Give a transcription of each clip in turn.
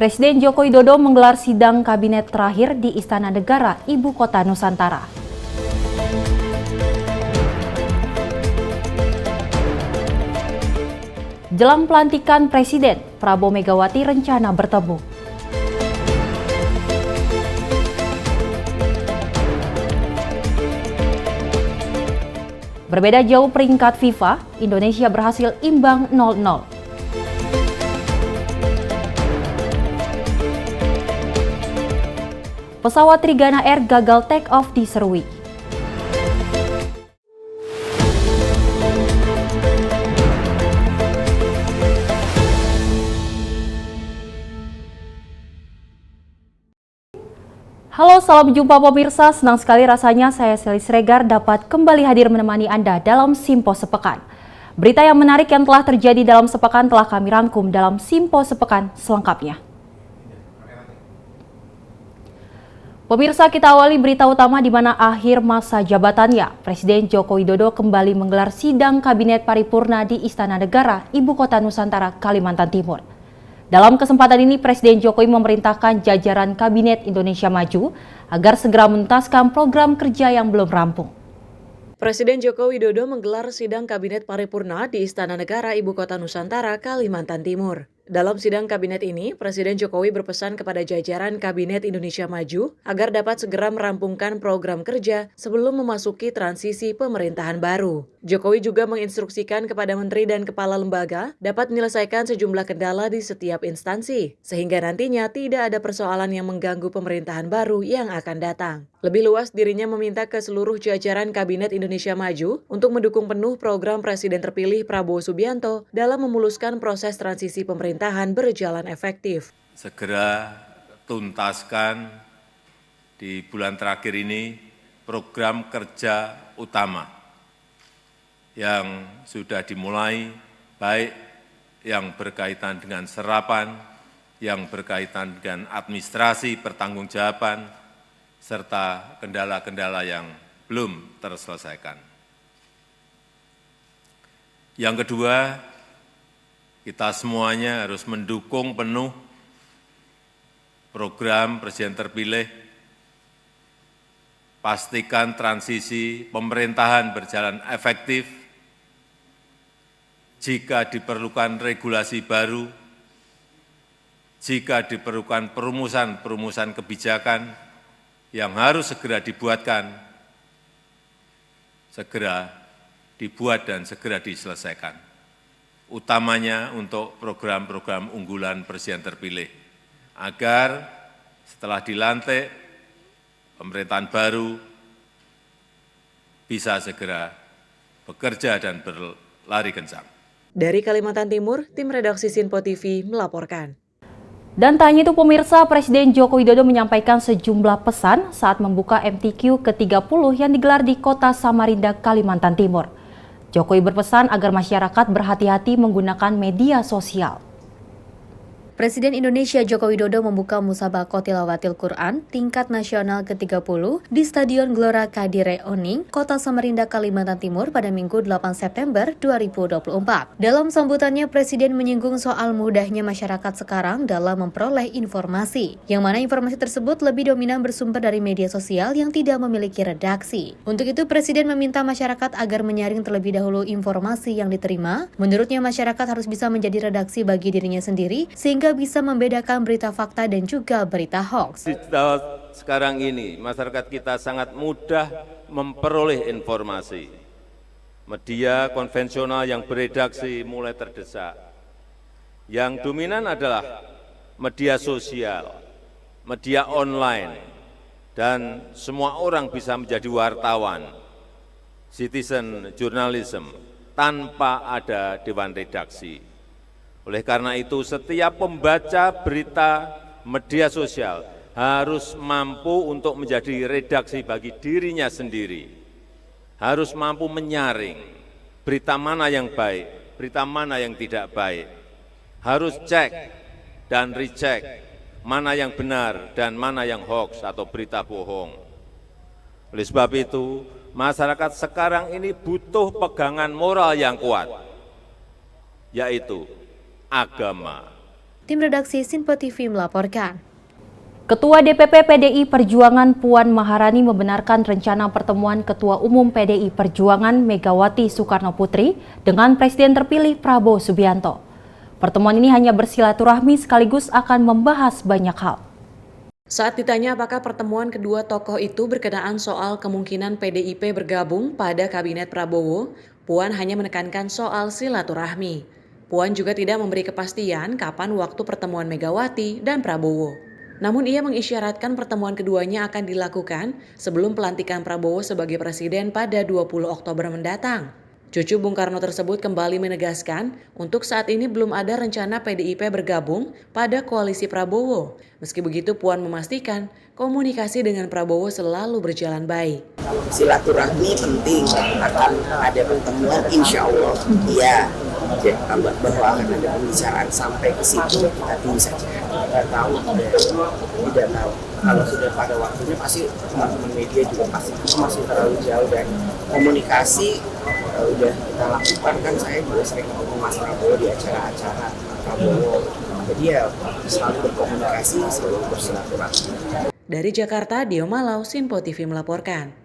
Presiden Joko Widodo menggelar sidang kabinet terakhir di Istana Negara, Ibu Kota Nusantara. Jelang pelantikan Presiden, Prabowo Megawati rencana bertemu. Berbeda jauh peringkat FIFA, Indonesia berhasil imbang 0-0. Pesawat Trigana Air gagal take off di Serui. Halo, salam jumpa pemirsa. Senang sekali rasanya saya Sally Sregar dapat kembali hadir menemani Anda dalam Simpo Sepekan. Berita yang menarik yang telah terjadi dalam sepekan telah kami rangkum dalam Simpo Sepekan selengkapnya. Pemirsa, kita awali berita utama di mana akhir masa jabatannya, Presiden Joko Widodo kembali menggelar sidang Kabinet Paripurna di Istana Negara, Ibu Kota Nusantara, Kalimantan Timur. Dalam kesempatan ini, Presiden Jokowi memerintahkan jajaran Kabinet Indonesia Maju agar segera menuntaskan program kerja yang belum rampung. Presiden Joko Widodo menggelar sidang Kabinet Paripurna di Istana Negara, Ibu Kota Nusantara, Kalimantan Timur. Dalam sidang kabinet ini, Presiden Jokowi berpesan kepada jajaran Kabinet Indonesia Maju agar dapat segera merampungkan program kerja sebelum memasuki transisi pemerintahan baru. Jokowi juga menginstruksikan kepada menteri dan kepala lembaga dapat menyelesaikan sejumlah kendala di setiap instansi, sehingga nantinya tidak ada persoalan yang mengganggu pemerintahan baru yang akan datang. Lebih luas, dirinya meminta ke seluruh jajaran Kabinet Indonesia Maju untuk mendukung penuh program Presiden terpilih Prabowo Subianto dalam memuluskan proses transisi pemerintahan berjalan efektif. Segera tuntaskan di bulan terakhir ini program kerja utama yang sudah dimulai, baik yang berkaitan dengan serapan, yang berkaitan dengan administrasi pertanggungjawaban, serta kendala-kendala yang belum terselesaikan. Yang kedua, kita semuanya harus mendukung penuh program Presiden terpilih, pastikan transisi pemerintahan berjalan efektif. Jika diperlukan regulasi baru, jika diperlukan perumusan kebijakan yang harus segera dibuatkan, segera dibuat dan segera diselesaikan. Utamanya untuk program-program unggulan Presiden terpilih, agar setelah dilantik pemerintahan baru bisa segera bekerja dan berlari kencang. Dari Kalimantan Timur, tim redaksi Simpo TV melaporkan. Dan tak hanya itu pemirsa, Presiden Joko Widodo menyampaikan sejumlah pesan saat membuka MTQ ke-30 yang digelar di Kota Samarinda, Kalimantan Timur. Jokowi berpesan agar masyarakat berhati-hati menggunakan media sosial. Presiden Indonesia Joko Widodo membuka Musabaqah Tilawatil Quran tingkat nasional ke-30 di Stadion Gelora Kadire Oning, Kota Samarinda, Kalimantan Timur pada Minggu 8 September 2024. Dalam sambutannya, Presiden menyinggung soal mudahnya masyarakat sekarang dalam memperoleh informasi, yang mana informasi tersebut lebih dominan bersumber dari media sosial yang tidak memiliki redaksi. Untuk itu, Presiden meminta masyarakat agar menyaring terlebih dahulu informasi yang diterima. Menurutnya, masyarakat harus bisa menjadi redaksi bagi dirinya sendiri, sehingga bisa membedakan berita fakta dan juga berita hoax. Digital sekarang ini, masyarakat kita sangat mudah memperoleh informasi. Media konvensional yang beredaksi mulai terdesak. Yang dominan adalah media sosial, media online, dan semua orang bisa menjadi wartawan, citizen journalism, tanpa ada dewan redaksi. Oleh karena itu, setiap pembaca berita media sosial harus mampu untuk menjadi redaksi bagi dirinya sendiri. Harus mampu menyaring berita mana yang baik, berita mana yang tidak baik. Harus cek dan recheck mana yang benar dan mana yang hoax atau berita bohong. Oleh sebab itu, masyarakat sekarang ini butuh pegangan moral yang kuat, yaitu agama, Tim redaksi Sinpo TV melaporkan. Ketua DPP PDI Perjuangan Puan Maharani membenarkan rencana pertemuan Ketua Umum PDI Perjuangan Megawati Soekarno Putri dengan Presiden terpilih Prabowo Subianto. Pertemuan ini hanya bersilaturahmi sekaligus akan membahas banyak hal. Saat ditanya apakah pertemuan kedua tokoh itu berkenaan soal kemungkinan PDIP bergabung pada Kabinet Prabowo, Puan hanya menekankan soal silaturahmi. Puan juga tidak memberi kepastian kapan waktu pertemuan Megawati dan Prabowo. Namun ia mengisyaratkan pertemuan keduanya akan dilakukan sebelum pelantikan Prabowo sebagai presiden pada 20 Oktober mendatang. Cucu Bung Karno tersebut kembali menegaskan untuk saat ini belum ada rencana PDIP bergabung pada koalisi Prabowo. Meski begitu Puan memastikan komunikasi dengan Prabowo selalu berjalan baik. Silaturahmi penting, akan ada pertemuan insya Allah, iya. Bahwa akan ada pembicaraan sampai ke situ kita tunggu saja. Tidak tahu, tidak tahu. Kalau sudah pada waktunya pasti teman-teman media juga pasti masih terlalu jauh dan komunikasi udah kita lakukan kan. Saya juga sering ketemu Mas Prabowo di acara-acara Prabowo. Jadi ya selalu berkomunikasi, selalu bersilaturahmi. Dari Jakarta, Dio Malau, Sinpo TV melaporkan.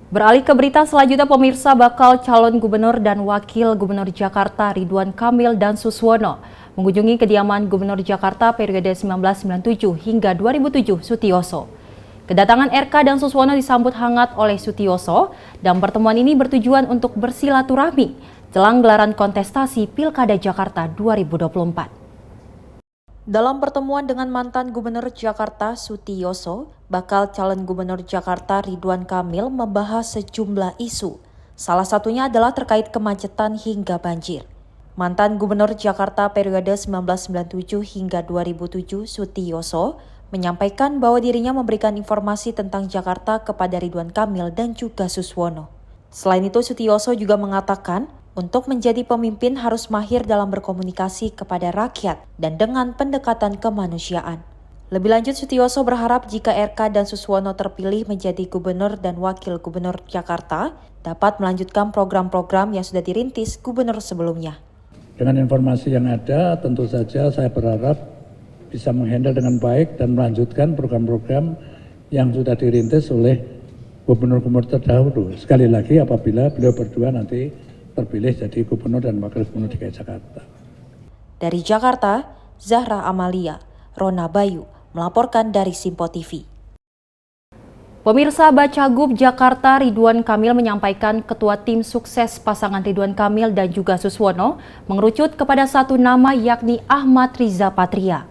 Beralih ke berita selanjutnya, pemirsa, bakal calon gubernur dan wakil gubernur Jakarta Ridwan Kamil dan Suswono mengunjungi kediaman Gubernur Jakarta periode 1997 hingga 2007 Sutioso. Kedatangan RK dan Suswono disambut hangat oleh Sutioso dan pertemuan ini bertujuan untuk bersilaturahmi jelang gelaran kontestasi Pilkada Jakarta 2024. Dalam pertemuan dengan mantan Gubernur Jakarta Sutioso, bakal calon Gubernur Jakarta Ridwan Kamil membahas sejumlah isu. Salah satunya adalah terkait kemacetan hingga banjir. Mantan Gubernur Jakarta periode 1997 hingga 2007 Sutioso menyampaikan bahwa dirinya memberikan informasi tentang Jakarta kepada Ridwan Kamil dan juga Suswono. Selain itu, Sutioso juga mengatakan untuk menjadi pemimpin harus mahir dalam berkomunikasi kepada rakyat dan dengan pendekatan kemanusiaan. Lebih lanjut, Sutioso berharap jika RK dan Suswono terpilih menjadi gubernur dan wakil gubernur Jakarta, dapat melanjutkan program-program yang sudah dirintis gubernur sebelumnya. Dengan informasi yang ada, tentu saja saya berharap bisa menghandle dengan baik dan melanjutkan program-program yang sudah dirintis oleh gubernur-gubernur terdahulu. Sekali lagi, apabila beliau berdua nanti terpilih jadi gubernur dan wakil gubernur DKI Jakarta. Dari Jakarta, Zahra Amalia, Rona Bayu melaporkan dari Sinpo TV. Pemirsa, Bacagub Jakarta Ridwan Kamil menyampaikan ketua tim sukses pasangan Ridwan Kamil dan juga Suswono mengerucut kepada satu nama, yakni Ahmad Riza Patria.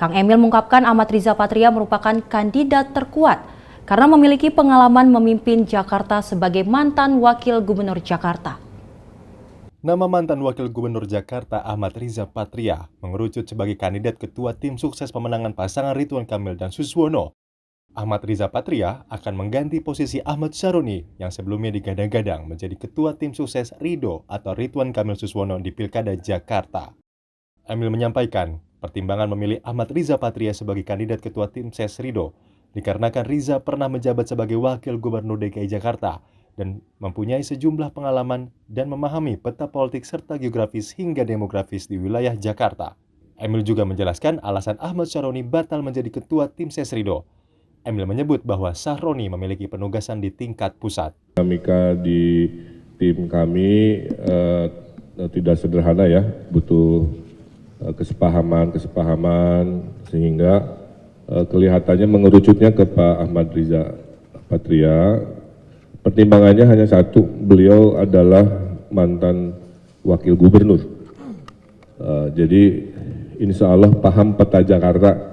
Kang Emil mengungkapkan Ahmad Riza Patria merupakan kandidat terkuat karena memiliki pengalaman memimpin Jakarta sebagai mantan wakil gubernur Jakarta. Nama mantan Wakil Gubernur Jakarta Ahmad Riza Patria mengerucut sebagai kandidat ketua tim sukses pemenangan pasangan Ridwan Kamil dan Suswono. Ahmad Riza Patria akan mengganti posisi Ahmad Syaroni yang sebelumnya digadang-gadang menjadi ketua tim sukses Rido atau Ridwan Kamil Suswono di Pilkada Jakarta. Emil menyampaikan pertimbangan memilih Ahmad Riza Patria sebagai kandidat ketua tim ses Rido dikarenakan Riza pernah menjabat sebagai Wakil Gubernur DKI Jakarta dan mempunyai sejumlah pengalaman dan memahami peta politik serta geografis hingga demografis di wilayah Jakarta. Emil juga menjelaskan alasan Ahmad Syaroni batal menjadi ketua tim ses Rido. Emil menyebut bahwa Syaroni memiliki penugasan di tingkat pusat. Dinamika di tim kami tidak sederhana ya, butuh kesepahaman sehingga kelihatannya mengerucutnya ke Pak Ahmad Riza Patria. Pertimbangannya hanya satu, beliau adalah mantan wakil gubernur. Jadi insya Allah paham peta Jakarta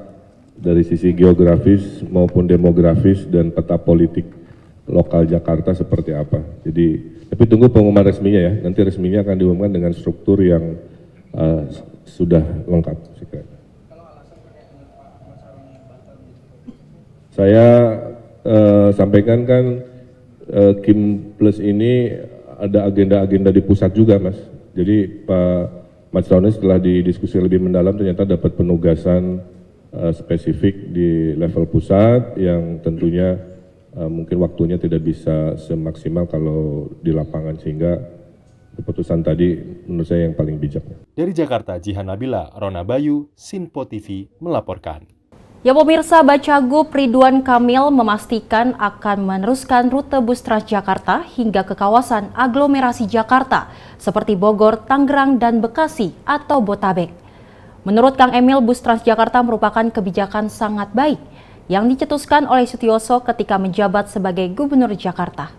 dari sisi geografis maupun demografis dan peta politik lokal Jakarta seperti apa. Jadi, tapi tunggu pengumuman resminya ya, nanti resminya akan diumumkan dengan struktur yang sudah lengkap. Saya sampaikan kan Kim Plus ini ada agenda-agenda di pusat juga, Mas. Jadi Pak Mas Syaroni setelah didiskusi lebih mendalam ternyata dapat penugasan spesifik di level pusat yang tentunya mungkin waktunya tidak bisa semaksimal kalau di lapangan, sehingga keputusan tadi menurut saya yang paling bijak. Dari Jakarta, Jihan Nabila, Rona Bayu, Sinpo TV melaporkan. Ya pemirsa, Bacagub Ridwan Kamil memastikan akan meneruskan rute bus Transjakarta hingga ke kawasan aglomerasi Jakarta seperti Bogor, Tangerang, dan Bekasi atau Botabek. Menurut Kang Emil, bus Transjakarta merupakan kebijakan sangat baik yang dicetuskan oleh Sutioso ketika menjabat sebagai Gubernur Jakarta.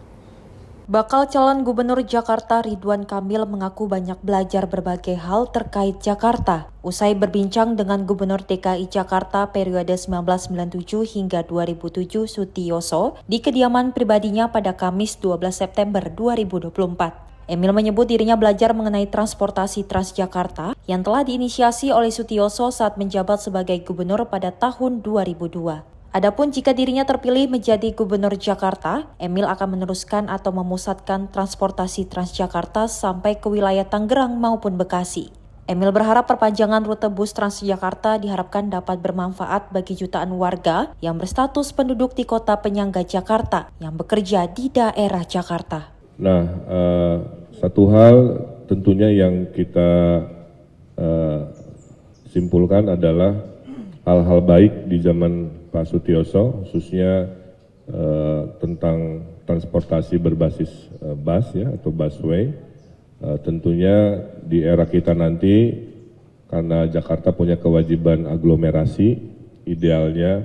Bakal calon Gubernur Jakarta Ridwan Kamil mengaku banyak belajar berbagai hal terkait Jakarta. Usai berbincang dengan Gubernur DKI Jakarta periode 1997 hingga 2007 Sutioso di kediaman pribadinya pada Kamis 12 September 2024. Emil menyebut dirinya belajar mengenai transportasi Transjakarta yang telah diinisiasi oleh Sutioso saat menjabat sebagai gubernur pada tahun 2002. Adapun jika dirinya terpilih menjadi Gubernur Jakarta, Emil akan meneruskan atau memusatkan transportasi Transjakarta sampai ke wilayah Tangerang maupun Bekasi. Emil berharap perpanjangan rute bus Transjakarta diharapkan dapat bermanfaat bagi jutaan warga yang berstatus penduduk di kota penyangga Jakarta yang bekerja di daerah Jakarta. Nah, satu hal tentunya yang kita simpulkan adalah hal-hal baik di zaman Pak Sutioso, khususnya tentang transportasi berbasis bus ya atau busway. Tentunya di era kita nanti, karena Jakarta punya kewajiban aglomerasi, idealnya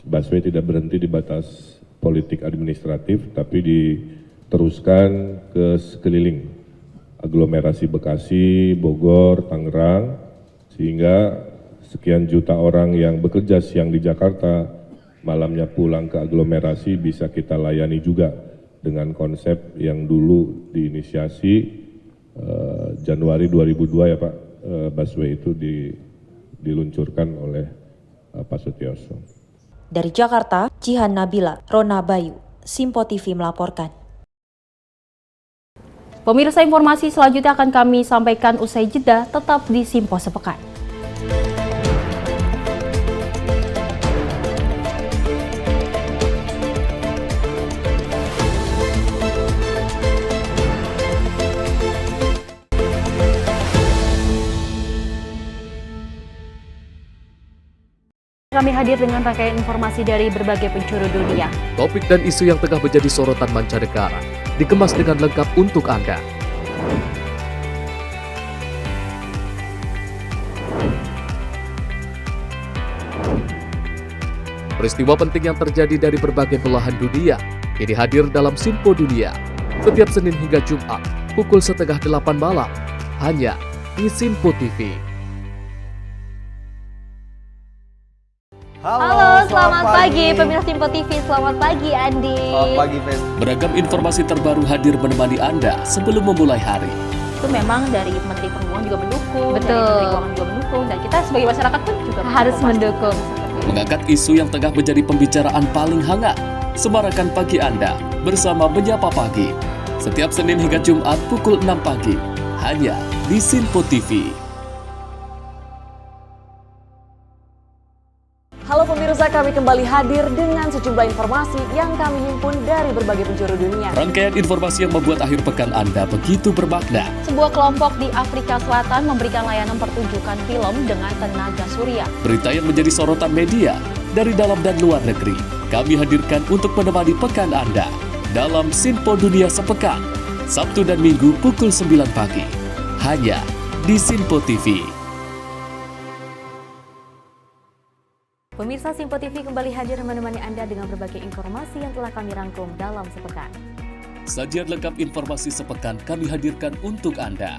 busway tidak berhenti di batas politik administratif, tapi diteruskan ke sekeliling aglomerasi Bekasi, Bogor, Tangerang, sehingga sekian juta orang yang bekerja siang di Jakarta, malamnya pulang ke aglomerasi bisa kita layani juga dengan konsep yang dulu diinisiasi Januari 2002 ya Pak, busway itu diluncurkan oleh Pak Sutioso. Dari Jakarta, Jihan Nabila, Rona Bayu, Simpo TV melaporkan. Pemirsa, informasi selanjutnya akan kami sampaikan usai jeda, tetap di Simpo Sepekan. Kami hadir dengan rangkaian informasi dari berbagai penjuru dunia. Topik dan isu yang tengah menjadi sorotan mancanegara dikemas dengan lengkap untuk Anda. Peristiwa penting yang terjadi dari berbagai belahan dunia kini hadir dalam Simpo Dunia setiap Senin hingga Jumat pukul 7:30 malam hanya di Simpo TV. Halo, selamat pagi pemirsa Simpo TV. Selamat pagi Andi. Selamat pagi, Fen. Beragam informasi terbaru hadir menemani Anda sebelum memulai hari. Itu memang dari Menteri Perhubungan juga mendukung, Betul. dari Menteri Keuangan juga mendukung, dan kita sebagai masyarakat pun juga Harus mendukung. Mengangkat isu yang tengah menjadi pembicaraan paling hangat. Semarakan pagi Anda bersama Menyapa Pagi. Setiap Senin hingga Jumat pukul 6 pagi. Hanya di Simpo TV. Halo pemirsa, kami kembali hadir dengan sejumlah informasi yang kami himpun dari berbagai penjuru dunia. Rangkaian informasi yang membuat akhir pekan Anda begitu bermakna. Sebuah kelompok di Afrika Selatan memberikan layanan pertunjukan film dengan tenaga surya. Berita yang menjadi sorotan media dari dalam dan luar negeri. Kami hadirkan untuk menemani pekan Anda dalam Simpo Dunia Sepekan, Sabtu dan Minggu pukul 9 pagi. Hanya di Simpo TV. Pemirsa Simpo TV kembali hadir menemani Anda dengan berbagai informasi yang telah kami rangkum dalam sepekan. Sajian lengkap informasi sepekan kami hadirkan untuk Anda.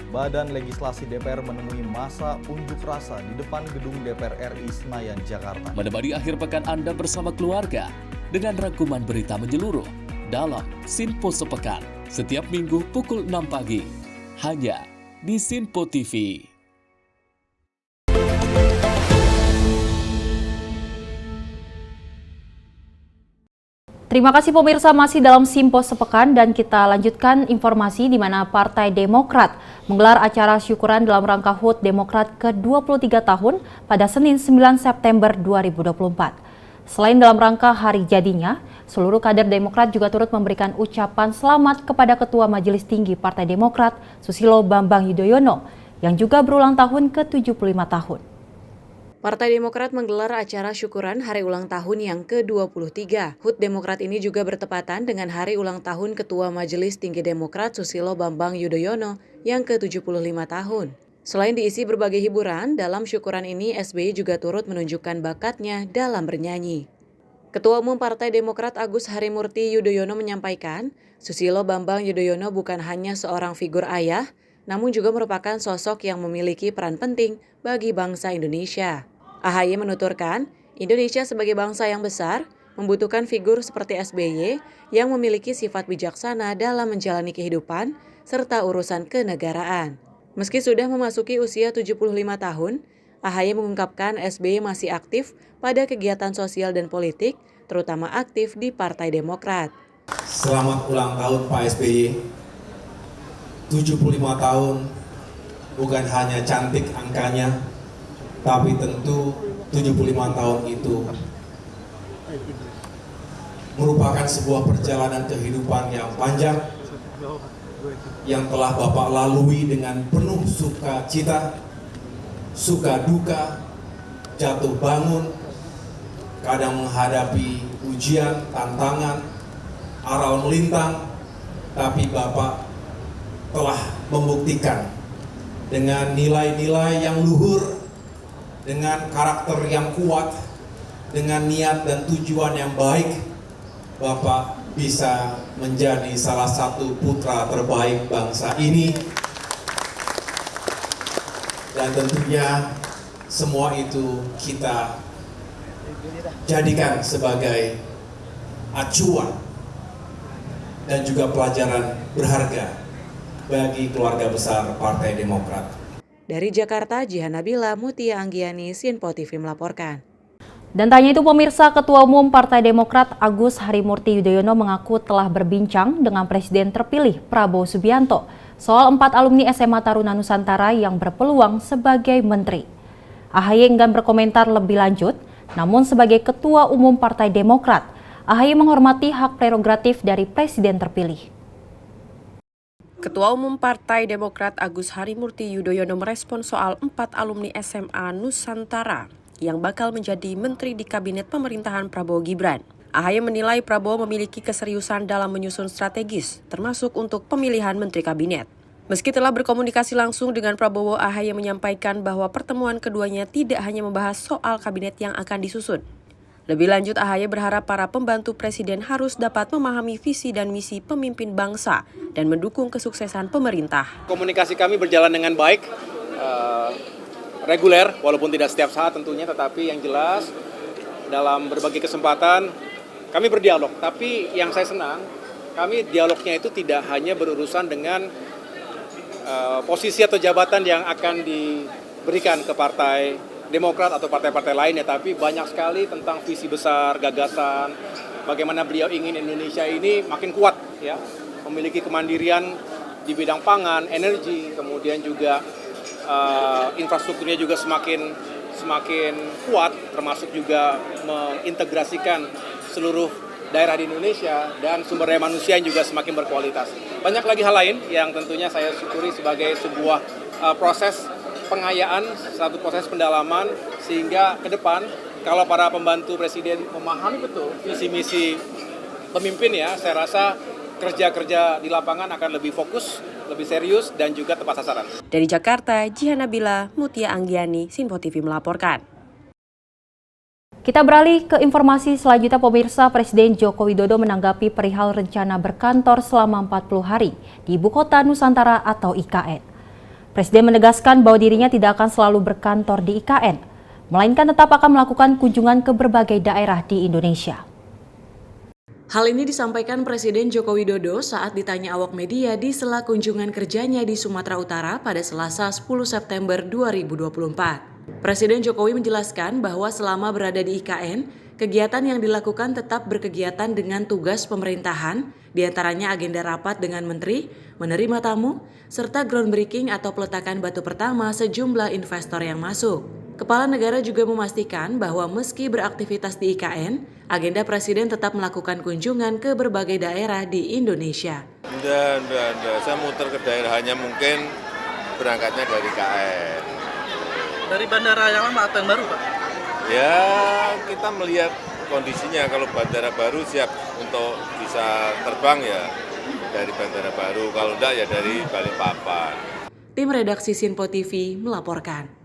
Badan Legislasi DPR menemui masa unjuk rasa di depan gedung DPR RI Senayan, Jakarta. Menemani akhir pekan Anda bersama keluarga dengan rangkuman berita menyeluruh dalam Simpo Sepekan setiap Minggu pukul 6 pagi. Hanya di Simpo TV. Terima kasih pemirsa, masih dalam Simpo Sepekan dan kita lanjutkan informasi di mana Partai Demokrat menggelar acara syukuran dalam rangka HUT Demokrat ke-23 tahun pada Senin 9 September 2024. Selain dalam rangka hari jadinya, Seluruh kader Demokrat juga turut memberikan ucapan selamat kepada Ketua Majelis Tinggi Partai Demokrat, Susilo Bambang Yudhoyono, yang juga berulang tahun ke-75 tahun. Partai Demokrat menggelar acara syukuran hari ulang tahun yang ke-23. HUT Demokrat ini juga bertepatan dengan hari ulang tahun Ketua Majelis Tinggi Demokrat Susilo Bambang Yudhoyono yang ke-75 tahun. Selain diisi berbagai hiburan, dalam syukuran ini SBY juga turut menunjukkan bakatnya dalam bernyanyi. Ketua Umum Partai Demokrat Agus Harimurti Yudhoyono menyampaikan, Susilo Bambang Yudhoyono bukan hanya seorang figur ayah, namun juga merupakan sosok yang memiliki peran penting bagi bangsa Indonesia. AHY menuturkan, Indonesia sebagai bangsa yang besar membutuhkan figur seperti SBY yang memiliki sifat bijaksana dalam menjalani kehidupan serta urusan kenegaraan. Meski sudah memasuki usia 75 tahun, AHY mengungkapkan SBY masih aktif pada kegiatan sosial dan politik, terutama aktif di Partai Demokrat. Selamat ulang tahun Pak SBY. 75 tahun bukan hanya cantik angkanya, tapi tentu 75 tahun itu merupakan sebuah perjalanan kehidupan yang panjang yang telah Bapak lalui dengan penuh sukacita, suka duka, jatuh bangun, kadang menghadapi ujian, tantangan, aral melintang, tapi Bapak telah membuktikan dengan nilai-nilai yang luhur, dengan karakter yang kuat, dengan niat dan tujuan yang baik, Bapak bisa menjadi salah satu putra terbaik bangsa ini. Dan tentunya semua itu kita jadikan sebagai acuan dan juga pelajaran berharga bagi keluarga besar Partai Demokrat. Dari Jakarta, Jihan Nabila, Mutia Anggiani, Sinpo TV melaporkan. Dan tanya itu pemirsa, Ketua Umum Partai Demokrat Agus Harimurti Yudhoyono mengaku telah berbincang dengan Presiden terpilih Prabowo Subianto soal 4 alumni SMA Taruna Nusantara yang berpeluang sebagai menteri. AHY enggan berkomentar lebih lanjut, namun sebagai Ketua Umum Partai Demokrat, AHY menghormati hak prerogatif dari Presiden terpilih. Ketua Umum Partai Demokrat Agus Harimurti Yudhoyono merespon soal 4 alumni SMA Nusantara yang bakal menjadi menteri di kabinet pemerintahan Prabowo Gibran. AHY menilai Prabowo memiliki keseriusan dalam menyusun strategis, termasuk untuk pemilihan menteri kabinet. Meski telah berkomunikasi langsung dengan Prabowo, AHY menyampaikan bahwa pertemuan keduanya tidak hanya membahas soal kabinet yang akan disusun. Lebih lanjut, AHY berharap para pembantu presiden harus dapat memahami visi dan misi pemimpin bangsa dan mendukung kesuksesan pemerintah. Komunikasi kami berjalan dengan baik, reguler, walaupun tidak setiap saat tentunya, tetapi yang jelas dalam berbagai kesempatan kami berdialog. Tapi yang saya senang, kami dialognya itu tidak hanya berurusan dengan posisi atau jabatan yang akan diberikan ke Partai Demokrat atau partai-partai lainnya, tapi banyak sekali tentang visi besar, gagasan, bagaimana beliau ingin Indonesia ini makin kuat, ya, memiliki kemandirian di bidang pangan, energi, kemudian juga infrastrukturnya juga semakin kuat, termasuk juga mengintegrasikan seluruh daerah di Indonesia dan sumber daya manusia yang juga semakin berkualitas. Banyak lagi hal lain yang tentunya saya syukuri sebagai sebuah proses pengayaan, satu proses pendalaman, sehingga ke depan kalau para pembantu presiden memahami betul visi misi pemimpin, ya, saya rasa kerja-kerja di lapangan akan lebih fokus, lebih serius, dan juga tepat sasaran. Dari Jakarta, Jihan Nabila, Mutia Anggiani, Sinpo TV melaporkan. Kita beralih ke informasi selanjutnya pemirsa. Presiden Joko Widodo menanggapi perihal rencana berkantor selama 40 hari di Ibu Kota Nusantara atau IKN. Presiden menegaskan bahwa dirinya tidak akan selalu berkantor di IKN, melainkan tetap akan melakukan kunjungan ke berbagai daerah di Indonesia. Hal ini disampaikan Presiden Joko Widodo saat ditanya awak media di sela kunjungan kerjanya di Sumatera Utara pada Selasa 10 September 2024. Presiden Jokowi menjelaskan bahwa selama berada di IKN, kegiatan yang dilakukan tetap berkegiatan dengan tugas pemerintahan, diantaranya agenda rapat dengan menteri, menerima tamu, serta groundbreaking atau peletakan batu pertama sejumlah investor yang masuk. Kepala negara juga memastikan bahwa meski beraktivitas di IKN, agenda Presiden tetap melakukan kunjungan ke berbagai daerah di Indonesia. Enggak. Saya muter ke daerah, hanya mungkin berangkatnya dari KN. Dari bandara yang lama atau yang baru, Pak? Ya, kita melihat kondisinya. Kalau bandara baru siap untuk bisa terbang ya dari bandara baru. Kalau enggak ya dari Balikpapan. Tim redaksi Sinpo TV melaporkan.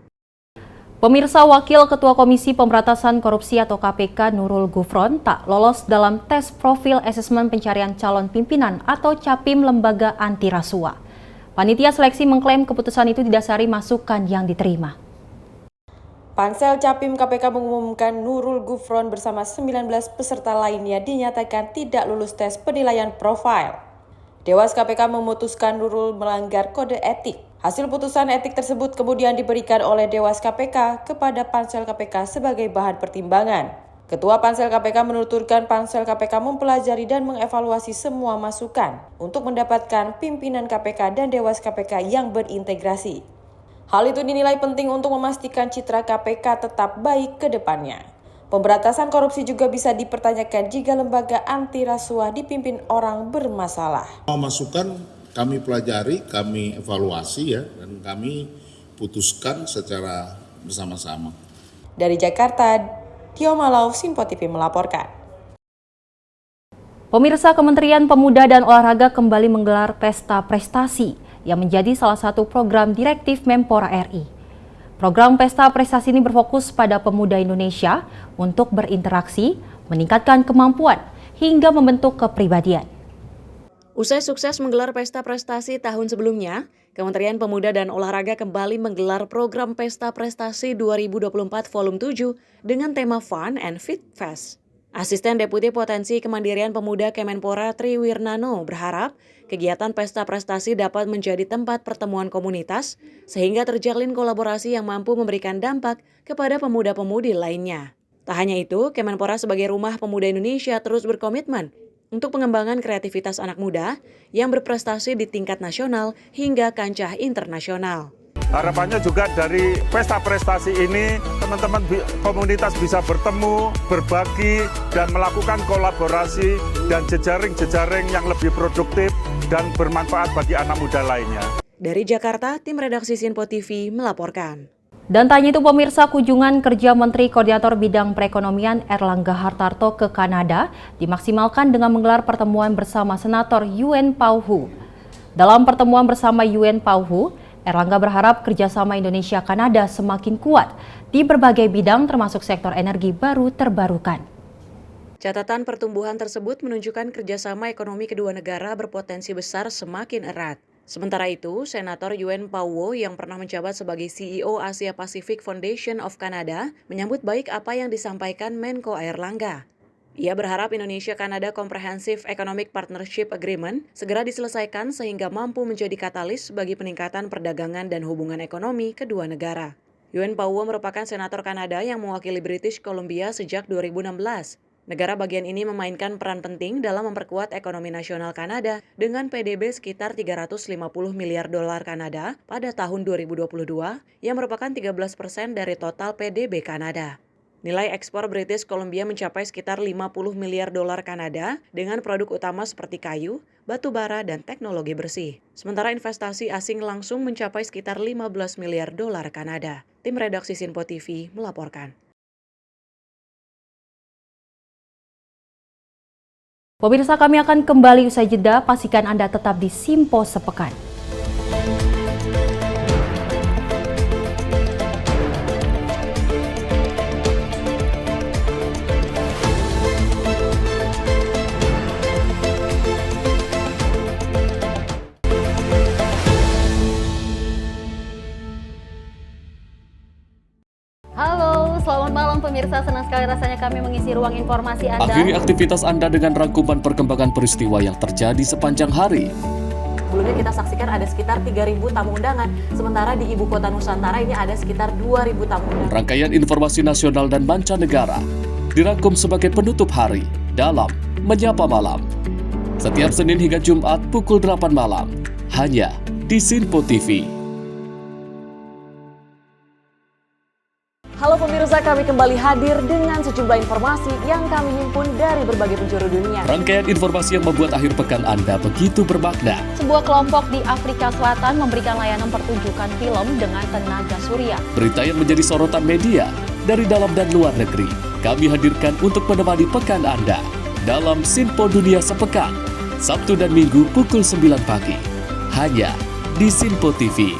Pemirsa, Wakil Ketua Komisi Pemberantasan Korupsi atau KPK Nurul Gufron tak lolos dalam tes profil asesmen pencarian calon pimpinan atau Capim Lembaga Anti Rasuah. Panitia seleksi mengklaim keputusan itu didasari masukan yang diterima. Pansel Capim KPK mengumumkan Nurul Gufron bersama 19 peserta lainnya dinyatakan tidak lulus tes penilaian profil. Dewas KPK memutuskan Nurul melanggar kode etik. Hasil putusan etik tersebut kemudian diberikan oleh Dewas KPK kepada Pansel KPK sebagai bahan pertimbangan. Ketua Pansel KPK menuturkan Pansel KPK mempelajari dan mengevaluasi semua masukan untuk mendapatkan pimpinan KPK dan Dewas KPK yang berintegrasi. Hal itu dinilai penting untuk memastikan citra KPK tetap baik ke depannya. Pemberantasan korupsi juga bisa dipertanyakan jika lembaga anti rasuah dipimpin orang bermasalah. Masukan kami pelajari, kami evaluasi ya, dan kami putuskan secara bersama-sama. Dari Jakarta, Tio Malau, Sinpo TV melaporkan. Pemirsa, Kementerian Pemuda dan Olahraga kembali menggelar pesta prestasi yang menjadi salah satu program direktif Menpora RI. Program pesta prestasi ini berfokus pada pemuda Indonesia untuk berinteraksi, meningkatkan kemampuan, hingga membentuk kepribadian. Usai sukses menggelar pesta prestasi tahun sebelumnya, Kementerian Pemuda dan Olahraga kembali menggelar program Pesta Prestasi 2024 Volume 7 dengan tema Fun and Fit Fest. Asisten Deputi Potensi Kemandirian Pemuda Kemenpora Tri Wirnano berharap kegiatan Pesta Prestasi dapat menjadi tempat pertemuan komunitas sehingga terjalin kolaborasi yang mampu memberikan dampak kepada pemuda-pemudi lainnya. Tak hanya itu, Kemenpora sebagai rumah pemuda Indonesia terus berkomitmen untuk pengembangan kreativitas anak muda yang berprestasi di tingkat nasional hingga kancah internasional. Harapannya juga dari pesta prestasi ini, teman-teman komunitas bisa bertemu, berbagi, dan melakukan kolaborasi dan jejaring-jejaring yang lebih produktif dan bermanfaat bagi anak muda lainnya. Dari Jakarta, tim redaksi Sinpo TV melaporkan. Dan tanya itu pemirsa, kunjungan kerja Menteri Koordinator Bidang Perekonomian Erlangga Hartarto ke Kanada dimaksimalkan dengan menggelar pertemuan bersama Senator Yuen Pao Hu. Dalam pertemuan bersama Yuen Pao Hu, Erlangga berharap kerjasama Indonesia-Kanada semakin kuat di berbagai bidang termasuk sektor energi baru terbarukan. Catatan pertumbuhan tersebut menunjukkan kerjasama ekonomi kedua negara berpotensi besar semakin erat. Sementara itu, Senator Yuen Pao Hu yang pernah menjabat sebagai CEO Asia Pacific Foundation of Canada menyambut baik apa yang disampaikan Menko Erlangga. Ia berharap Indonesia-Kanada Comprehensive Economic Partnership Agreement segera diselesaikan sehingga mampu menjadi katalis bagi peningkatan perdagangan dan hubungan ekonomi kedua negara. Yuen Pao Hu merupakan senator Kanada yang mewakili British Columbia sejak 2016. Negara bagian ini memainkan peran penting dalam memperkuat ekonomi nasional Kanada dengan PDB sekitar 350 miliar dolar Kanada pada tahun 2022 yang merupakan 13% dari total PDB Kanada. Nilai ekspor British Columbia mencapai sekitar 50 miliar dolar Kanada dengan produk utama seperti kayu, batu bara, dan teknologi bersih. Sementara investasi asing langsung mencapai sekitar 15 miliar dolar Kanada. Tim redaksi Sinpo TV melaporkan. Pemirsa, kami akan kembali usai jeda, pastikan Anda tetap di Sinpo Sepekan. Halo, selamat malam pemirsa. Senang sekali rasanya kami mengisi ruang informasi Anda. Akhiri aktivitas Anda dengan rangkuman perkembangan peristiwa yang terjadi sepanjang hari. Sebelumnya kita saksikan ada sekitar 3.000 tamu undangan, sementara di Ibu Kota Nusantara ini ada sekitar 2.000 tamu undangan. Rangkaian informasi nasional dan mancanegara dirangkum sebagai penutup hari dalam Menyapa Malam. Setiap Senin hingga Jumat pukul 8 malam, hanya di Sinpo TV. kami kembali hadir dengan sejumlah informasi yang kami himpun dari berbagai penjuru dunia. Rangkaian informasi yang membuat akhir pekan Anda begitu bermakna. Sebuah kelompok di Afrika Selatan memberikan layanan pertunjukan film dengan tenaga surya. Berita yang menjadi sorotan media dari dalam dan luar negeri, kami hadirkan untuk menemani pekan Anda dalam Sinpo Dunia Sepekan, Sabtu dan Minggu pukul 9 pagi, hanya di Sinpo TV.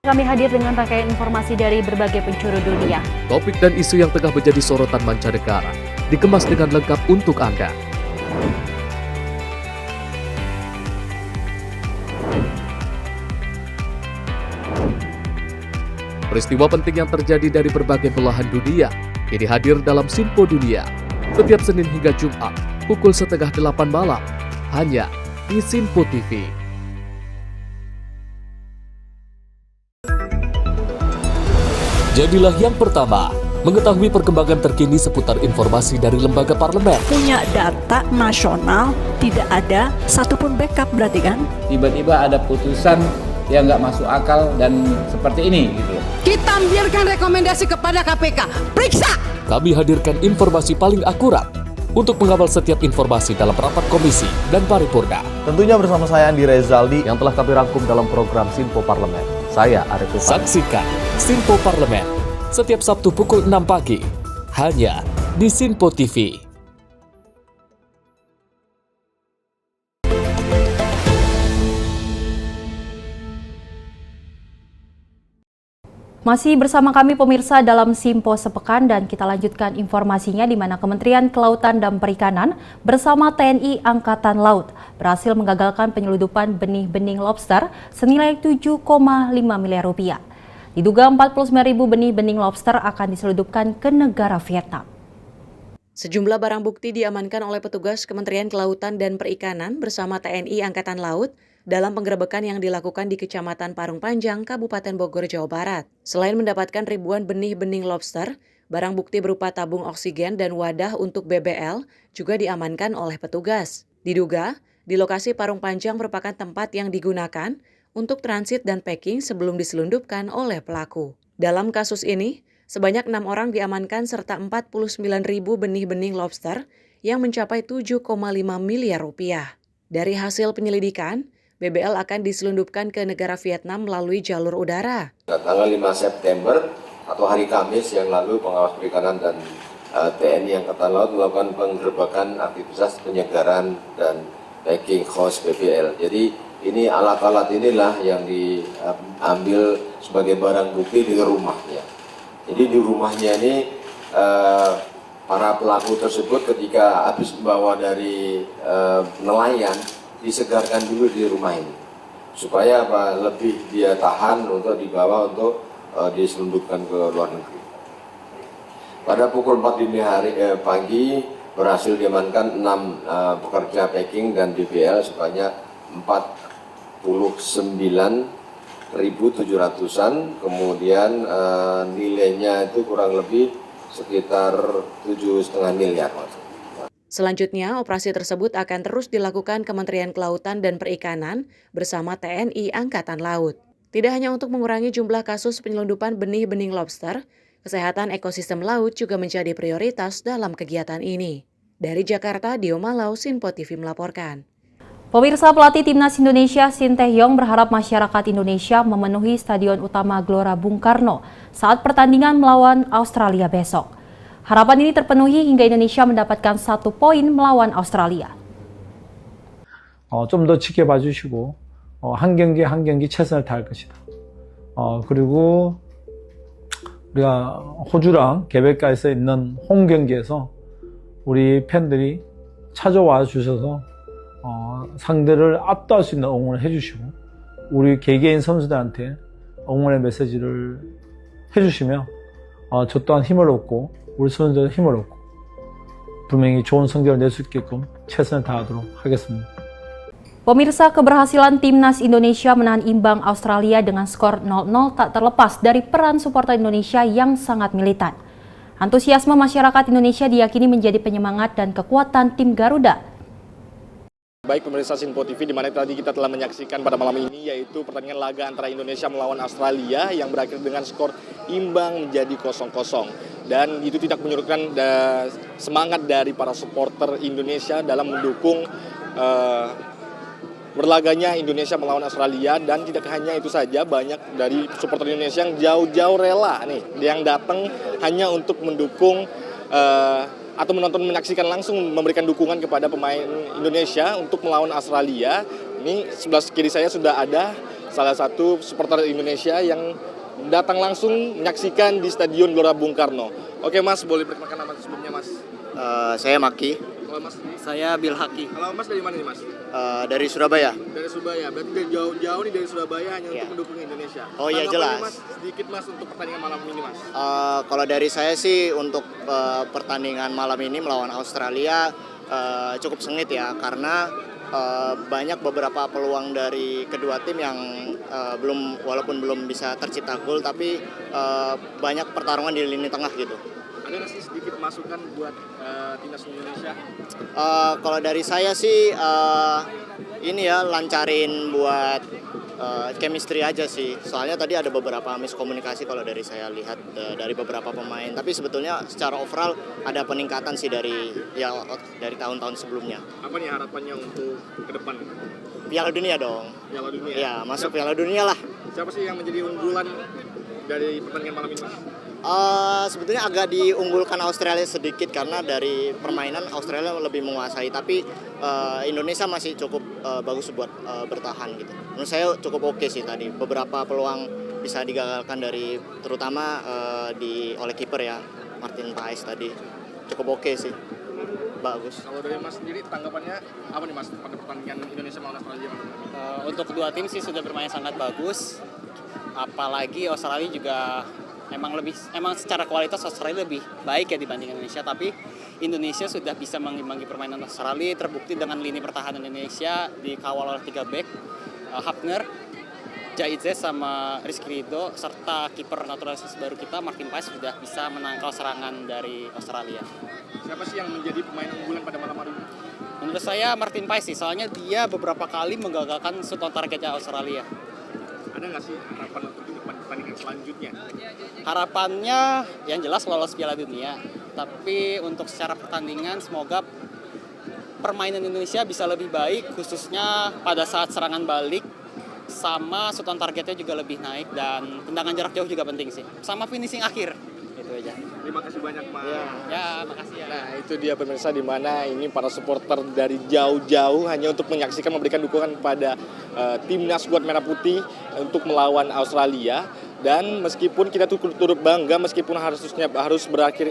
Kami hadir dengan rangkaian informasi dari berbagai penjuru dunia. Topik dan isu yang tengah menjadi sorotan mancanegara dikemas dengan lengkap untuk Anda. Peristiwa penting yang terjadi dari berbagai belahan dunia ini hadir dalam Sinpo Dunia setiap Senin hingga Jumat pukul 7:30 malam hanya di Sinpo TV. Jadilah yang pertama mengetahui perkembangan terkini seputar informasi dari lembaga parlemen. Punya data nasional, tidak ada satupun backup berarti kan? Tiba-tiba ada putusan yang nggak masuk akal dan seperti ini gitu. Kita biarkan rekomendasi kepada KPK, periksa! Kami hadirkan informasi paling akurat untuk mengawal setiap informasi dalam rapat komisi dan paripurna. Tentunya bersama saya Andi Rezaldi yang telah kami rangkum dalam program Sinpo Parlemen. Saya Arif Tufan. Saksikan Sinpo Parlemen setiap Sabtu pukul 6 pagi hanya di Sinpo TV. Masih bersama kami pemirsa dalam Sinpo Sepekan dan kita lanjutkan informasinya di mana Kementerian Kelautan dan Perikanan bersama TNI Angkatan Laut berhasil menggagalkan penyeludupan benih-benih lobster senilai 7,5 miliar rupiah. Diduga 49.000 benih-benih lobster akan diseludupkan ke negara Vietnam. Sejumlah barang bukti diamankan oleh petugas Kementerian Kelautan dan Perikanan bersama TNI Angkatan Laut dalam penggerebekan yang dilakukan di Kecamatan Parung Panjang, Kabupaten Bogor, Jawa Barat. Selain mendapatkan ribuan benih-benih lobster, barang bukti berupa tabung oksigen dan wadah untuk BBL juga diamankan oleh petugas. Diduga, di lokasi Parung Panjang merupakan tempat yang digunakan untuk transit dan packing sebelum diselundupkan oleh pelaku. Dalam kasus ini, sebanyak 6 orang diamankan serta 49.000 benih-benih lobster yang mencapai 7,5 miliar rupiah. Dari hasil penyelidikan, BBL akan diselundupkan ke negara Vietnam melalui jalur udara. Tanggal 5 September atau hari Kamis yang lalu, Pengawas Perikanan dan TNI Angkatan Laut melakukan penggerebekan aktivitas penyegaran dan packing host BBL. Jadi ini alat-alat inilah yang diambil sebagai barang bukti di rumahnya. Jadi di rumahnya ini para pelaku tersebut ketika habis membawa dari nelayan disegarkan dulu di rumah ini supaya lebih dia tahan untuk dibawa untuk diselundupkan ke luar negeri. Pada pukul 4 dini hari pagi berhasil diamankan 6 pekerja packing dan BBL sebanyak 49.700-an, kemudian nilainya itu kurang lebih sekitar 7,5 miliar. Selanjutnya, operasi tersebut akan terus dilakukan Kementerian Kelautan dan Perikanan bersama TNI Angkatan Laut. Tidak hanya untuk mengurangi jumlah kasus penyelundupan benih-benih lobster, kesehatan ekosistem laut juga menjadi prioritas dalam kegiatan ini. Dari Jakarta, Dio Malau, Sinpo TV melaporkan. Pemirsa, pelatih Timnas Indonesia Shin Tae-yong berharap masyarakat Indonesia memenuhi Stadion Utama Gelora Bung Karno saat pertandingan melawan Australia besok. Harapan ini terpenuhi hingga Indonesia mendapatkan 1 poin melawan Australia. 좀 더 지켜봐 주시고 한 경기 한 경기 최선을 다할 것이다. 그리고 우리가 호주랑 개백가에서 있는 홈 경기에서 우리 팬들이 찾아와 주셔서 상대를 압도할 수 있는 응원을 해주시고 우리 개개인 선수들한테 응원의 메시지를 해주시면 저 또한 힘을 얻고 우리 선수들 힘을 얻고 분명히 좋은 성적을 낼 수 있게끔 최선을 다하도록 하겠습니다. Pemirsa, keberhasilan Timnas Indonesia menahan imbang Australia dengan skor 0-0 tak terlepas dari peran supporter Indonesia yang sangat militan. Antusiasme masyarakat Indonesia diyakini menjadi penyemangat dan kekuatan tim Garuda Baik pemirsa Sinpo TV, di mana tadi kita telah menyaksikan pada malam ini yaitu pertandingan laga antara Indonesia melawan Australia yang berakhir dengan skor imbang menjadi 0-0. Dan itu tidak menyurutkan semangat dari para supporter Indonesia dalam mendukung berlaganya Indonesia melawan Australia. Dan tidak hanya itu saja, banyak dari supporter Indonesia yang jauh-jauh rela nih yang datang hanya untuk mendukung atau menyaksikan langsung, memberikan dukungan kepada pemain Indonesia untuk melawan Australia. Ini sebelah kiri saya sudah ada salah satu supporter Indonesia yang datang langsung menyaksikan di Stadion Gelora Bung Karno. Oke Mas, boleh perkenalkan nama sebelumnya Mas? Saya Maki. Kalau Mas? Saya Bilhaki. Kalau Mas dari mana nih Mas? Dari Surabaya. Dari Surabaya, berarti dari jauh-jauh nih dari Surabaya hanya untuk mendukung Indonesia. Oh iya jelas. Mas, sedikit Mas untuk pertandingan malam ini Mas. Kalau dari saya sih untuk pertandingan malam ini melawan Australia cukup sengit ya, karena banyak beberapa peluang dari kedua tim yang walaupun belum bisa tercipta gol, tapi banyak pertarungan di lini tengah gitu. Ada nggak sih sedikit masukan buat timnas Indonesia? Kalau dari saya sih ini ya, lancarin buat chemistry aja sih. Soalnya tadi ada beberapa miskomunikasi kalau dari saya lihat dari beberapa pemain. Tapi sebetulnya secara overall ada peningkatan sih dari tahun-tahun sebelumnya. Apa nih harapannya untuk ke depan? Piala Dunia dong. Piala Dunia? Ya, masuk Piala Dunia lah. Siapa sih yang menjadi unggulan dari pertandingan malam ini Mas? Sebetulnya agak diunggulkan Australia sedikit karena dari permainan Australia lebih menguasai, tapi Indonesia masih cukup bagus buat bertahan gitu. Menurut saya cukup oke sih tadi. Beberapa peluang bisa digagalkan dari terutama oleh kiper ya, Martin Paes tadi. Cukup oke sih. Bagus. Kalau dari Mas sendiri tanggapannya apa nih Mas pada pertandingan Indonesia melawan Australia? Untuk kedua tim sih sudah bermain sangat bagus. Apalagi Australia juga emang secara kualitas Australia lebih baik ya dibanding Indonesia, tapi Indonesia sudah bisa mengimbangi permainan Australia, terbukti dengan lini pertahanan Indonesia dikawal oleh 3 bek, Hafner, Jaidze sama Rizky Ridho, serta kiper naturalisasi baru kita Martin Paes sudah bisa menangkal serangan dari Australia. Siapa sih yang menjadi pemain unggulan pada malam hari ini? Menurut saya Martin Paes sih, soalnya dia beberapa kali menggagalkan shoot on targetnya Australia. Ada nggak sih harapan untuk pertandingan selanjutnya? Harapannya yang jelas lolos Piala Dunia, tapi untuk secara pertandingan semoga permainan Indonesia bisa lebih baik, khususnya pada saat serangan balik, sama shoot on targetnya juga lebih naik, dan tendangan jarak jauh juga penting sih, sama finishing akhir. Itu aja. Terima kasih banyak Mas. Ya, makasih ya. Nah itu dia pemirsa, di mana ini para supporter dari jauh-jauh hanya untuk menyaksikan, memberikan dukungan kepada timnas skuad merah putih untuk melawan Australia. Dan meskipun kita turut bangga, meskipun harus berakhir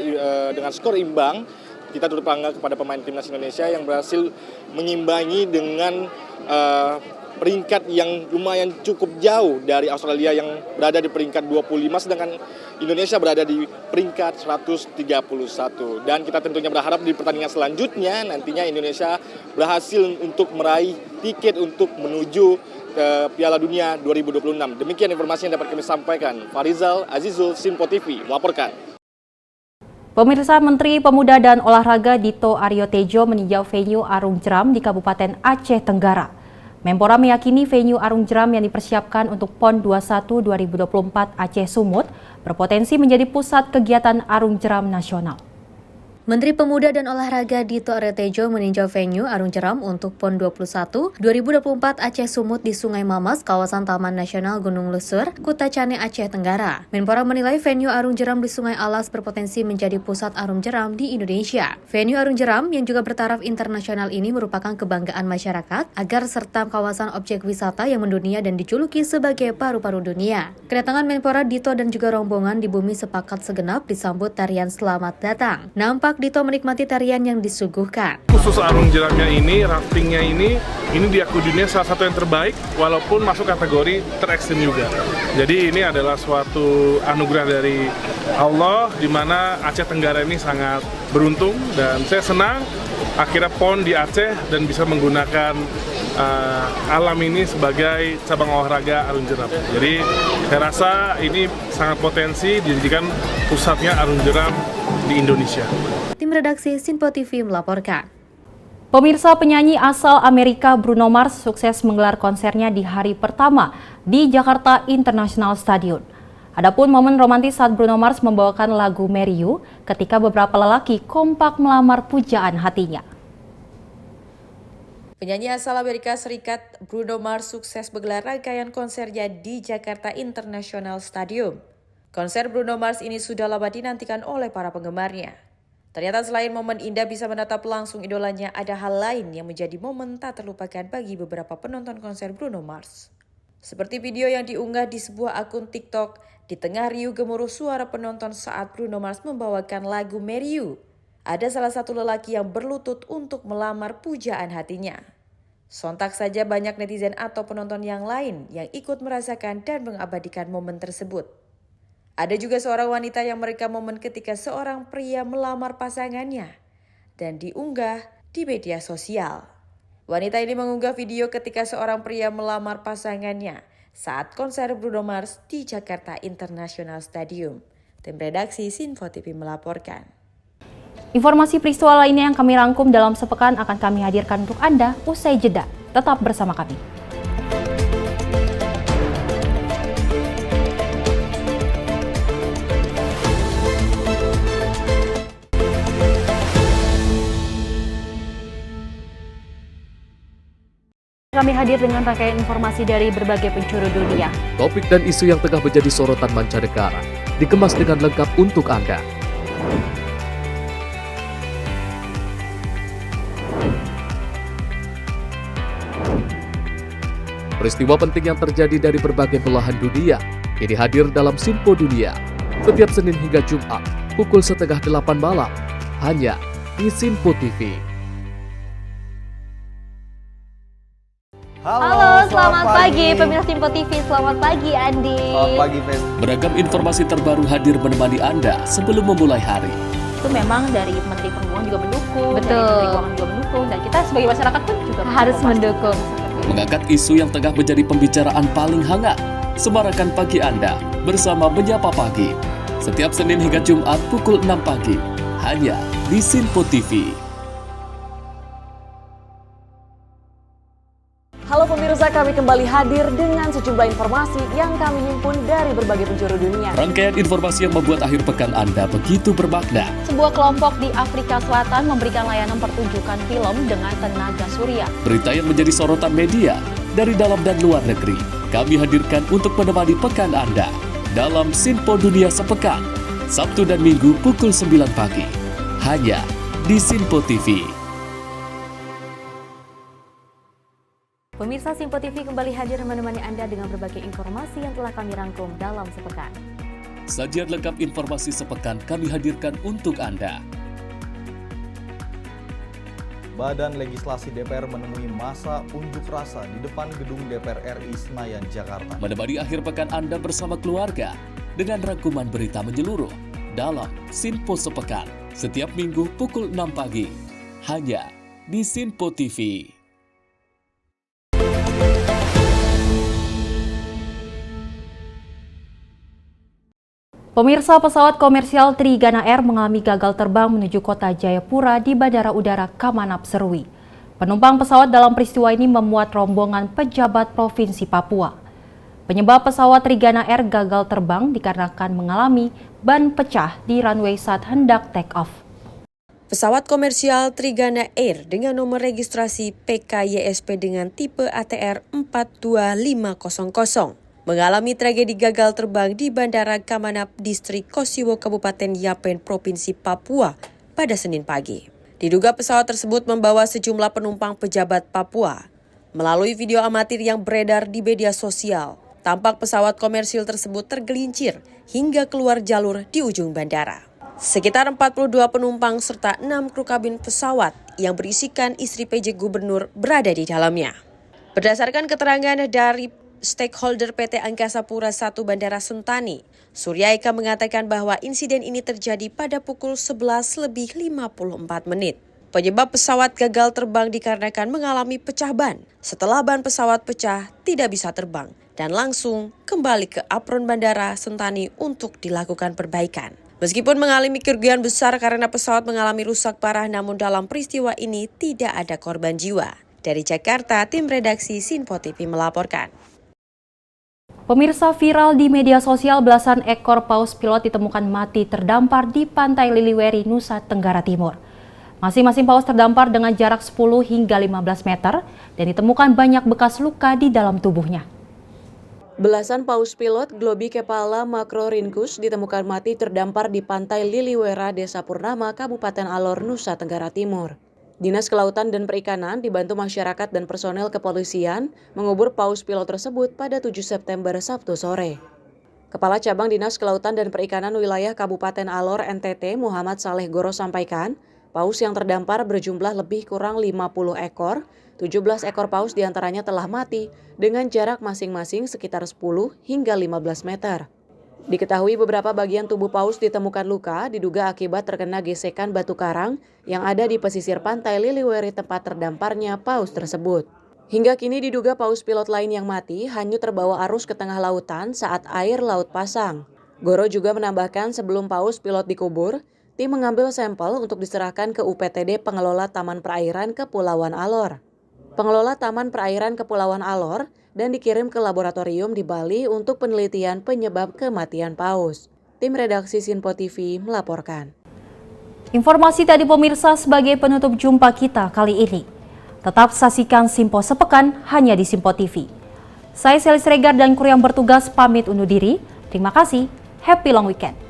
dengan skor imbang, kita turut bangga kepada pemain timnas Indonesia yang berhasil menyimbangi dengan peringkat yang lumayan cukup jauh dari Australia yang berada di peringkat 25, sedangkan Indonesia berada di peringkat 131. Dan kita tentunya berharap di pertandingan selanjutnya nantinya Indonesia berhasil untuk meraih tiket untuk menuju ke Piala Dunia 2026. Demikian informasi yang dapat kami sampaikan. Farizal Azizul, Sinpo TV melaporkan. Pemirsa, Menteri Pemuda dan Olahraga Dito Aryo Tejo meninjau venue Arung Jeram di Kabupaten Aceh Tenggara. Menpora meyakini venue Arung Jeram yang dipersiapkan untuk PON 21 2024 Aceh Sumut berpotensi menjadi pusat kegiatan Arung Jeram nasional. Menteri Pemuda dan Olahraga Dito Aryo Tejo meninjau venue Arung Jeram untuk PON 21 2024 Aceh Sumut di Sungai Mamas, kawasan Taman Nasional Gunung Lesur, Kuta Cane, Aceh Tenggara. Menpora menilai venue Arung Jeram di Sungai Alas berpotensi menjadi pusat Arung Jeram di Indonesia. Venue Arung Jeram yang juga bertaraf internasional ini merupakan kebanggaan masyarakat agar serta kawasan objek wisata yang mendunia dan dijuluki sebagai paru-paru dunia. Kedatangan Menpora Dito dan juga rombongan di Bumi Sepakat Segenap disambut tarian Selamat Datang. Nampak Dito menikmati tarian yang disuguhkan. Khusus Arung Jeramnya ini, raftingnya ini diakui dunia salah satu yang terbaik, walaupun masuk kategori terekstrim juga. Jadi ini adalah suatu anugerah dari Allah, di mana Aceh Tenggara ini sangat beruntung, dan saya senang akhirnya PON di Aceh dan bisa menggunakan alam ini sebagai cabang olahraga Arung Jeram. Jadi saya rasa ini sangat potensi dijadikan pusatnya Arung Jeram di Indonesia. Tim redaksi Sinpo TV melaporkan. Pemirsa, penyanyi asal Amerika Bruno Mars sukses menggelar konsernya di hari pertama di Jakarta International Stadium. Adapun momen romantis saat Bruno Mars membawakan lagu Marry You ketika beberapa lelaki kompak melamar pujaan hatinya. Penyanyi asal Amerika Serikat Bruno Mars sukses menggelar rangkaian konsernya di Jakarta International Stadium. Konser Bruno Mars ini sudah lama dinantikan oleh para penggemarnya. Ternyata selain momen indah bisa menatap langsung idolanya, ada hal lain yang menjadi momen tak terlupakan bagi beberapa penonton konser Bruno Mars. Seperti video yang diunggah di sebuah akun TikTok, di tengah riuh gemuruh suara penonton saat Bruno Mars membawakan lagu Marry You, ada salah satu lelaki yang berlutut untuk melamar pujaan hatinya. Sontak saja banyak netizen atau penonton yang lain yang ikut merasakan dan mengabadikan momen tersebut. Ada juga seorang wanita yang merekam momen ketika seorang pria melamar pasangannya dan diunggah di media sosial. Wanita ini mengunggah video ketika seorang pria melamar pasangannya saat konser Bruno Mars di Jakarta International Stadium. Tim redaksi Sinfo TV melaporkan. Informasi peristiwa lainnya yang kami rangkum dalam sepekan akan kami hadirkan untuk Anda usai jeda. Tetap bersama kami. Kami hadir dengan rangkaian informasi dari berbagai penjuru dunia. Topik dan isu yang tengah menjadi sorotan mancanegara dikemas dengan lengkap untuk Anda. Peristiwa penting yang terjadi dari berbagai belahan dunia ini hadir dalam Sinpo Dunia setiap Senin hingga Jumat pukul 7:30 malam hanya di Sinpo TV. Halo, selamat pagi pemirsa Sinpo TV. Selamat pagi Andi. Selamat pagi, Fen. Beragam informasi terbaru hadir menemani Anda sebelum memulai hari. Itu memang dari Menteri Perhubungan juga mendukung, Betul. dari Menteri Keuangan juga mendukung, dan kita sebagai masyarakat pun juga Harus mendukung. Mengangkat isu yang tengah menjadi pembicaraan paling hangat. Semarakan pagi Anda bersama Menyapa Pagi. Setiap Senin hingga Jumat pukul 6 pagi hanya di Sinpo TV. Halo pemirsa, kami kembali hadir dengan sejumlah informasi yang kami himpun dari berbagai penjuru dunia. Rangkaian informasi yang membuat akhir pekan Anda begitu bermakna. Sebuah kelompok di Afrika Selatan memberikan layanan pertunjukan film dengan tenaga surya. Berita yang menjadi sorotan media dari dalam dan luar negeri kami hadirkan untuk menemani pekan Anda dalam Sinpo Dunia Sepekan, Sabtu dan Minggu pukul 9 pagi hanya di Sinpo TV. Pemirsa Sinpo TV kembali hadir menemani Anda dengan berbagai informasi yang telah kami rangkum dalam sepekan. Sajian lengkap informasi sepekan kami hadirkan untuk Anda. Badan Legislasi DPR menemui masa unjuk rasa di depan gedung DPR RI Senayan, Jakarta. Menemani akhir pekan Anda bersama keluarga dengan rangkuman berita menyeluruh dalam Sinpo Sepekan setiap Minggu pukul 6 pagi hanya di Sinpo TV. Pemirsa, pesawat komersial Trigana Air mengalami gagal terbang menuju kota Jayapura di Bandara Udara Kamanap, Serui. Penumpang pesawat dalam peristiwa ini memuat rombongan pejabat Provinsi Papua. Penyebab pesawat Trigana Air gagal terbang dikarenakan mengalami ban pecah di runway saat hendak take off. Pesawat komersial Trigana Air dengan nomor registrasi PKYSP dengan tipe ATR 42500 mengalami tragedi gagal terbang di Bandara Kamanap, Distrik Kosiwo, Kabupaten Yapen, Provinsi Papua pada Senin pagi. Diduga pesawat tersebut membawa sejumlah penumpang pejabat Papua. Melalui video amatir yang beredar di media sosial, tampak pesawat komersil tersebut tergelincir hingga keluar jalur di ujung bandara. Sekitar 42 penumpang serta 6 kru kabin pesawat yang berisikan istri PJ Gubernur berada di dalamnya. Berdasarkan keterangan dari stakeholder PT Angkasa Pura I Bandara Sentani, Surya Eka mengatakan bahwa insiden ini terjadi pada pukul 11:54. Penyebab pesawat gagal terbang dikarenakan mengalami pecah ban. Setelah ban pesawat pecah, tidak bisa terbang dan langsung kembali ke apron Bandara Sentani untuk dilakukan perbaikan. Meskipun mengalami kerugian besar karena pesawat mengalami rusak parah, namun dalam peristiwa ini tidak ada korban jiwa. Dari Jakarta, tim redaksi Sinpo TV melaporkan. Pemirsa, viral di media sosial, belasan ekor paus pilot ditemukan mati terdampar di Pantai Liliweri, Nusa Tenggara Timur. Masing-masing paus terdampar dengan jarak 10 hingga 15 meter dan ditemukan banyak bekas luka di dalam tubuhnya. Belasan paus pilot Globicaphala macrorhynchus ditemukan mati terdampar di Pantai Liliwera, Desa Purnama, Kabupaten Alor, Nusa Tenggara Timur. Dinas Kelautan dan Perikanan dibantu masyarakat dan personel kepolisian mengubur paus pilot tersebut pada 7 September Sabtu sore. Kepala Cabang Dinas Kelautan dan Perikanan Wilayah Kabupaten Alor NTT Muhammad Saleh Goro sampaikan, paus yang terdampar berjumlah lebih kurang 50 ekor, 17 ekor paus diantaranya telah mati dengan jarak masing-masing sekitar 10 hingga 15 meter. Diketahui beberapa bagian tubuh paus ditemukan luka diduga akibat terkena gesekan batu karang yang ada di pesisir Pantai Liliweri tempat terdamparnya paus tersebut. Hingga kini diduga paus pilot lain yang mati hanyut terbawa arus ke tengah lautan saat air laut pasang. Goro juga menambahkan sebelum paus pilot dikubur, tim mengambil sampel untuk diserahkan ke UPTD Pengelola Taman Perairan Kepulauan Alor. Pengelola Taman Perairan Kepulauan Alor dan dikirim ke laboratorium di Bali untuk penelitian penyebab kematian paus. Tim redaksi Sinpo TV melaporkan. Informasi tadi pemirsa sebagai penutup jumpa kita kali ini. Tetap saksikan Sinpo Sepekan hanya di Sinpo TV. Saya Selis Regar dan kru yang bertugas pamit undur diri. Terima kasih. Happy long weekend.